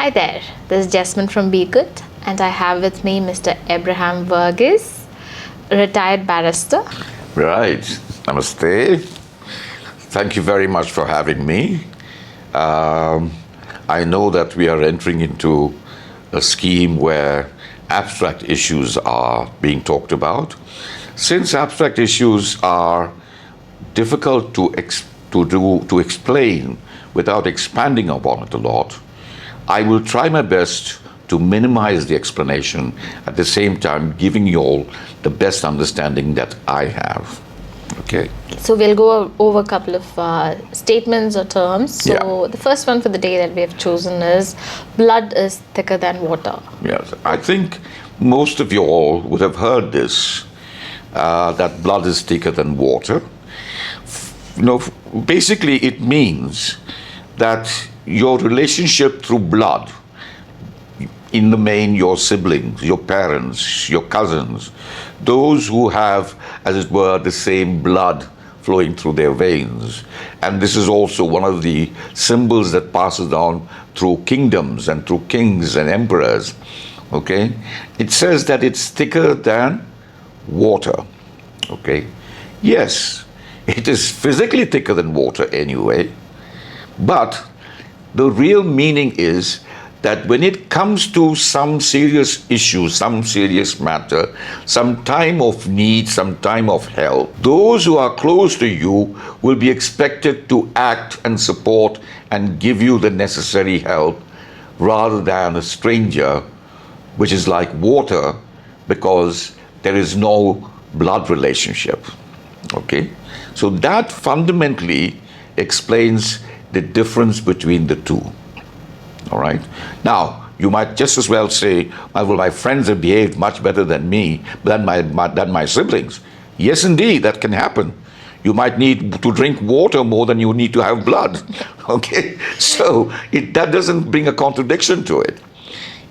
Hi there, this is Jasmine from B-GHUD, and I have with me Mr. Abraham Verghese, retired barrister. Right. Namaste. Thank you very much for having me. I know that we are entering into a scheme where abstract issues are being talked about. Since abstract issues are difficult to explain without expanding upon it a lot, I will try my best to minimize the explanation, at the same time giving you all the best understanding that I have. Okay. So we'll go over a couple of statements or terms. So Yeah. the first one for the day that we have chosen is blood is thicker than water. Yes, I think most of you all would have heard this, that blood is thicker than water. Basically it means that your relationship through blood, in the main your siblings, your parents, your cousins, those who have, as it were, the same blood flowing through their veins. And this is also one of the symbols that passes down through kingdoms and through kings and emperors. Okay? It says that it's thicker than water. Okay? Yes, it is physically thicker than water anyway, but the real meaning is that when it comes to some serious issue, some serious matter, some time of need, some time of help, those who are close to you will be expected to act and support and give you the necessary help, rather than a stranger, which is like water, because there is no blood relationship. Okay? So that fundamentally explains the difference between the two. All right. Now, you might just as well say, well, my friends have behaved much better than me, than my siblings. Yes, indeed, that can happen. You might need to drink water more than you need to have blood. Okay. So that doesn't bring a contradiction to it.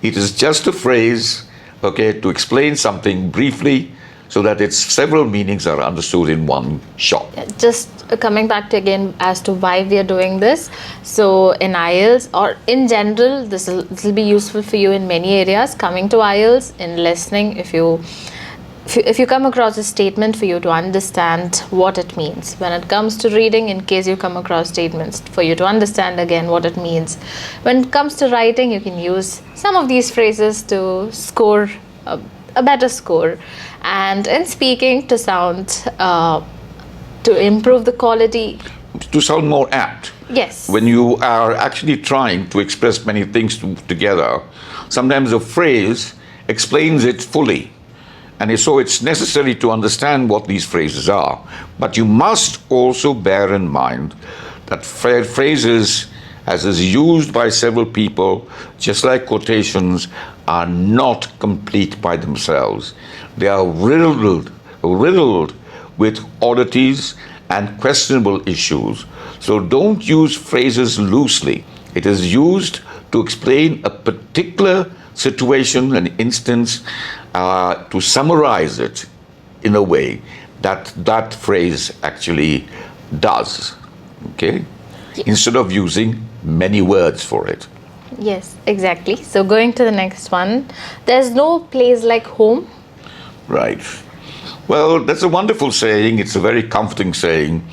It is just a phrase, okay, to explain something briefly, so that its several meanings are understood in one shot. Just coming back to again as to why we are doing this. So in IELTS or in general, this will be useful for you in many areas. Coming to IELTS, in listening, if you come across a statement, for you to understand what it means. When it comes to reading, in case you come across statements, for you to understand again what it means. When it comes to writing, you can use some of these phrases to score a better score, and in speaking to sound to improve the quality, to sound more apt. Yes. When you are actually trying to express many things together, sometimes a phrase explains it fully, and so it's necessary to understand what these phrases are. But you must also bear in mind that phrases, as is used by several people, just like quotations, are not complete by themselves. They are riddled with oddities and questionable issues. So don't use phrases loosely. It is used to explain a particular situation, an instance, to summarize it in a way that that phrase actually does. Okay? Instead of using many words for it. Yes, exactly. So going to the next one, there's no place like home. Right. Well, that's a wonderful saying. It's a very comforting saying.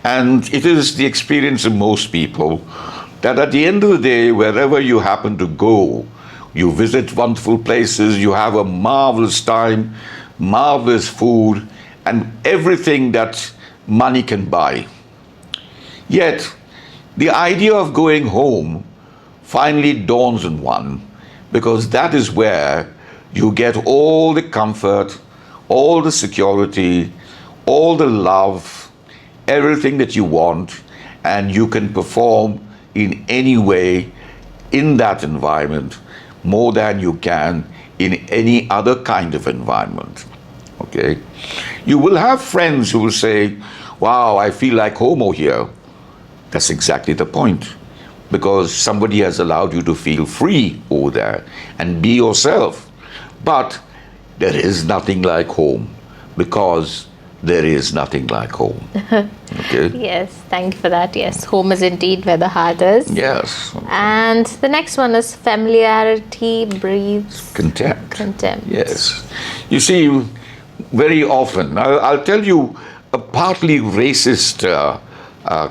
And it is the experience of most people that at the end of the day, wherever you happen to go, you visit wonderful places, you have a marvelous time, marvelous food, and everything that money can buy. Yet, the idea of going home finally dawns on one, because that is where you get all the comfort, all the security, all the love, everything that you want, and you can perform in any way in that environment more than you can in any other kind of environment. Okay? You will have friends who will say, wow, I feel like home over here. That's exactly the point, because somebody has allowed you to feel free over there and be yourself. But there is nothing like home, because there is nothing like home. Okay? Yes, thank you for that. Yes, home is indeed where the heart is. Yes. And the next one is familiarity breeds Contempt. contempt. Yes. You see, very often, I'll tell you a partly racist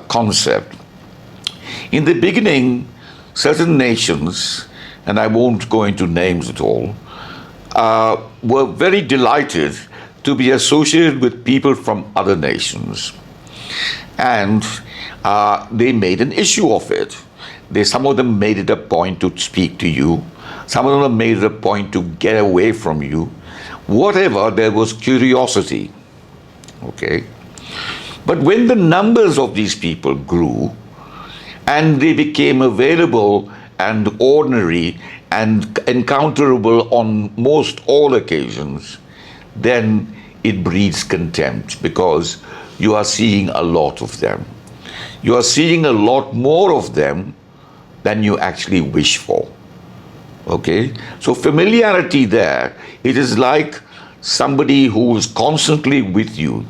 concept. In the beginning, certain nations, and I won't go into names at all, were very delighted to be associated with people from other nations. And they made an issue of it. Some of them made it a point to speak to you. Some of them made it a point to get away from you. Whatever, there was curiosity. Okay? But when the numbers of these people grew and they became available and ordinary and encounterable on most all occasions, then it breeds contempt because you are seeing a lot of them. You are seeing a lot more of them than you actually wish for. Okay? So familiarity there, it is like somebody who is constantly with you.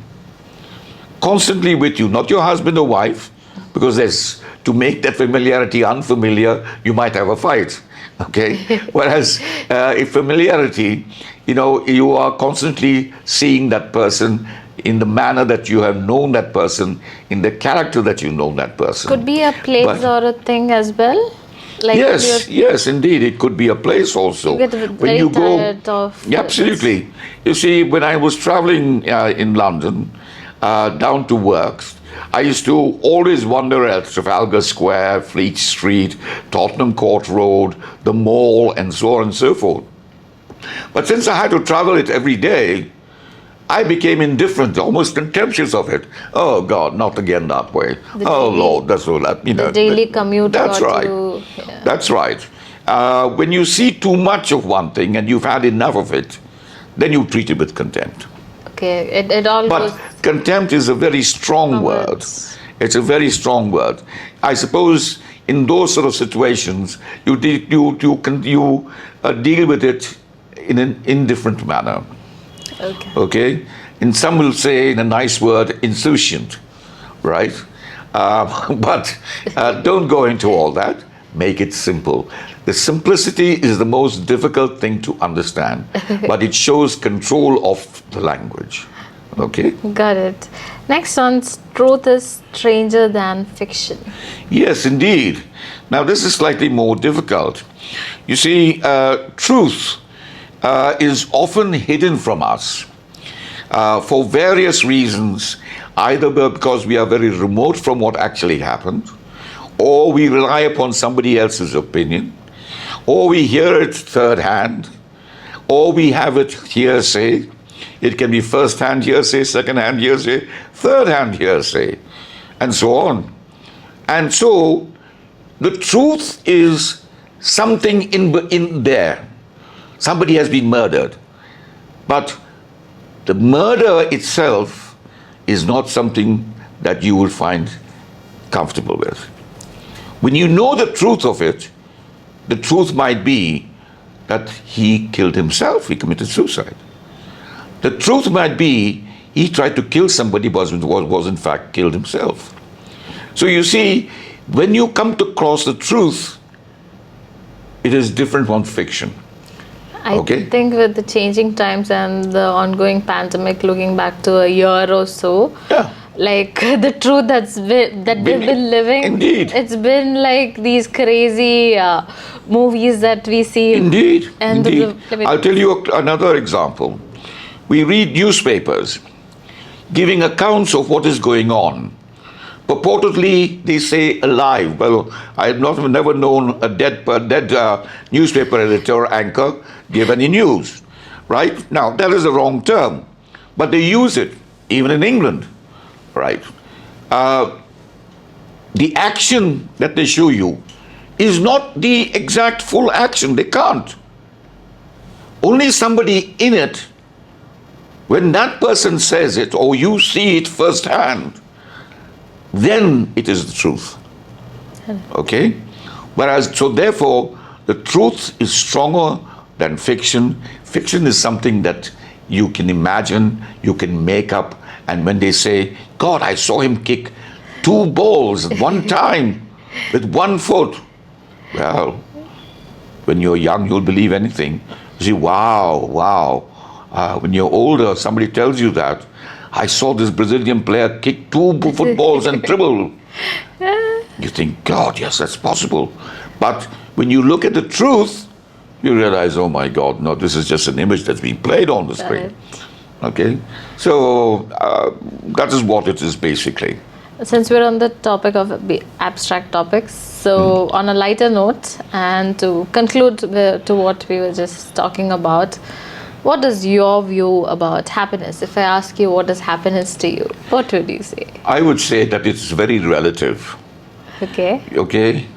Constantly with you, not your husband or wife, because to make that familiarity unfamiliar, you might have a fight. Okay? Whereas if familiarity, you are constantly seeing that person in the manner that you have known that person, in the character that you know that person. Could be a place or a thing as well. Like yes, indeed, it could be a place also. You get when you go, tired of absolutely. You see, when I was traveling in London down to work, I used to always wander at Trafalgar Square, Fleet Street, Tottenham Court Road, the Mall, and so on and so forth. But since I had to travel it every day, I became indifferent, almost contemptuous of it. Oh God, not again that way. Lord, that's all that. The daily commute. That's right. That's right. When you see too much of one thing and you've had enough of it, then you treat it with contempt. Okay, it all But contempt is a very strong word. It's a very strong word. I suppose in those sort of situations, you deal with it in an indifferent manner. Okay? And some will say in a nice word, insouciant, right? But don't go into all that. Make it simple. The simplicity is the most difficult thing to understand, but it shows control of the language. Okay? Got it. Next one, truth is stranger than fiction. Yes, indeed. Now, this is slightly more difficult. You see, truth is often hidden from us for various reasons, either because we are very remote from what actually happened, or we rely upon somebody else's opinion, or we hear it third hand, or we have it hearsay. It can be first-hand hearsay, second-hand hearsay, third-hand hearsay, and so on. And so, the truth is something in there. Somebody has been murdered. But the murder itself is not something that you will find comfortable with. When you know the truth of it, the truth might be that he killed himself, he committed suicide. The truth might be he tried to kill somebody but was in fact killed himself. So you see, when you come to cross the truth, it is different from fiction. I think with the changing times and the ongoing pandemic, looking back to a year or so, like the truth we've been living, indeed, it's been like these crazy movies that we see. Indeed. I'll tell you another example. We read newspapers giving accounts of what is going on. Purportedly, they say alive. Well, I have never known a dead newspaper editor or anchor give any news, right? Now, that is a wrong term, but they use it, even in England, right? The action that they show you is not the exact full action. They can't. Only somebody in it, when that person says it or you see it firsthand, then it is the truth. Okay? So therefore, the truth is stronger than fiction. Fiction is something that you can imagine, you can make up, And when they say, God, I saw him kick 2 balls at one time with 1 foot. Well, when you're young, you'll believe anything. You say, wow, wow. When you're older, somebody tells you that. I saw this Brazilian player kick 2 footballs and dribble. You think, God, yes, that's possible. But when you look at the truth, you realize, oh my God, no, this is just an image that's being played on the screen. Okay? So that is what it is basically. Since we're on the topic of abstract topics, so on a lighter note, and to conclude to what we were just talking about, what is your view about happiness? If I ask you what is happiness to you, what would you say? I would say that it's very relative. Okay. Okay?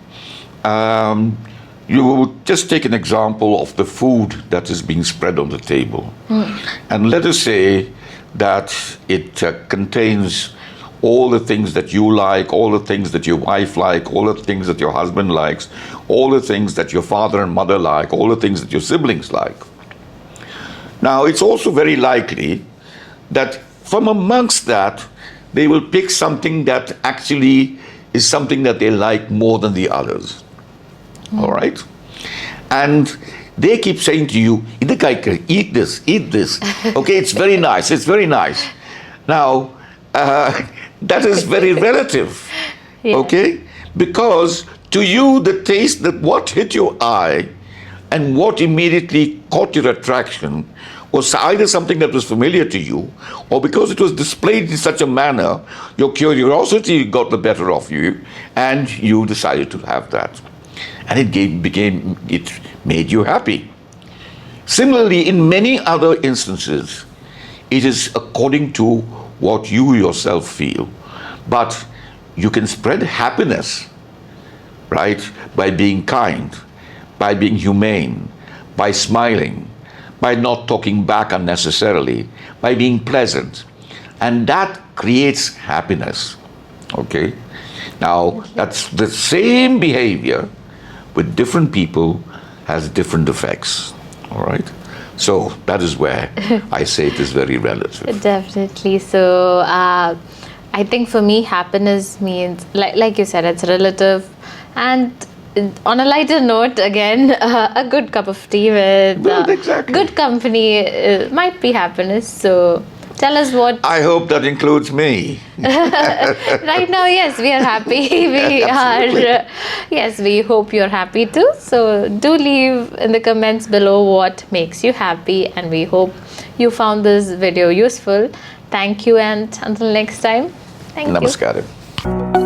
You just take an example of the food that is being spread on the table. And let us say that it contains all the things that you like, all the things that your wife like, all the things that your husband likes, all the things that your father and mother like, all the things that your siblings like. Now, it's also very likely that from amongst that, they will pick something that actually is something that they like more than the others. All right? And they keep saying to you, eat this, eat this. Okay, it's very nice, it's very nice. Now, that is very relative. Yeah. Okay? Because to you, the taste, that what hit your eye and what immediately caught your attraction was either something that was familiar to you, or because it was displayed in such a manner, your curiosity got the better of you, and you decided to have that. And it made you happy. Similarly, in many other instances, it is according to what you yourself feel. But you can spread happiness, right, by being kind, by being humane, by smiling, by not talking back unnecessarily, by being pleasant. And that creates happiness. Okay? Now, that's the same behavior with different people has different effects. All right? So that is where I say it is very relative. Definitely. So I think for me, happiness means, like you said, it's relative. And on a lighter note, again, a good cup of tea with Exactly. good company might be happiness. So tell us what. I hope that includes me. Right now, yes, we are happy. We Absolutely. are, yes, we hope you're happy too. So do leave in the comments below what makes you happy, and we hope you found this video useful. Thank you, and until next time, thank you. Namaskaram.